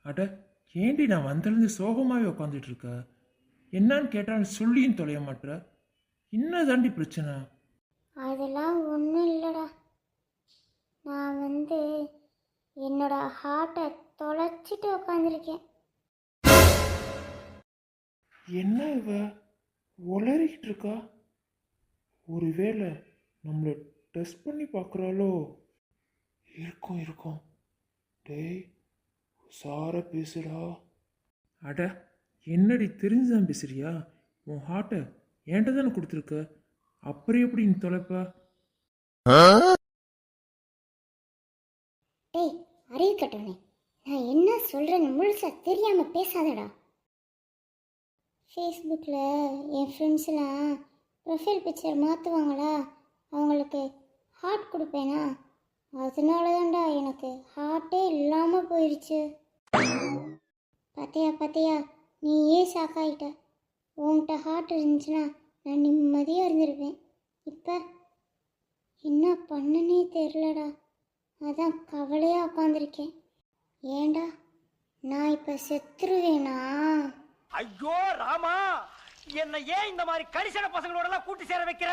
அட, ஏண்டி நான் வந்திருந்து சோகமாகவே உட்காந்துட்டு இருக்க? என்னன்னு கேட்டாலும் சொல்லியும் தொலைய மாட்ற. என்ன தாண்டி பிரச்சனை? அதெல்லாம் ஒன்றும் இல்லைடா. நான் என்னோட ஹார்ட்டை தொலைச்சிட்டு உட்காந்துருக்கேன். என்ன இவ உளறிக்கிட்டு இருக்கா? ஒருவேளை நம்மளை டெஸ்ட் பண்ணி பார்க்குறாளோ? இருக்கும் இருக்கும். டேய், சார பேசுடா. அட, என்னடி தெரிஞ்சுதான் பேசுறியா? உன் ஹார்ட்டை என்கிட்ட தானே கொடுத்துருக்க, அப்புறம் எப்படி நீ தொலைப்ப? டேய், அறிவு கட்டவனே, நான் என்ன சொல்கிறேன்னு முழுசாக தெரியாமல் பேசாதடா. ஃபேஸ்புக்கில் என் ஃப்ரெண்ட்ஸ்லாம் ப்ரொஃபைல் பிக்சர் மாற்றுவாங்களா, அவங்களுக்கு ஹார்ட் கொடுப்பேனா, அதனால தான்டா எனக்கு ஹார்ட்டே இல்லாமல் போயிடுச்சு. பார்த்தியா பார்த்தியா, நீ ஏன் ஷாக்காயிட்ட? உன்கிட்ட ஹார்ட் இருந்துச்சுன்னா நான் நிம்மதியாக இருந்திருப்பேன். இப்போ என்ன பண்ணனே தெரிலடா, அதான் கவலையாக உட்காந்துருக்கேன். ஏண்டா, நான் இப்போ செத்துருவேனா? ஐயோ ராமா, என்ன ஏன் இந்த மாதிரி கரிசன பசங்களோட எல்லாம் கூட்டி சேர வைக்கிற?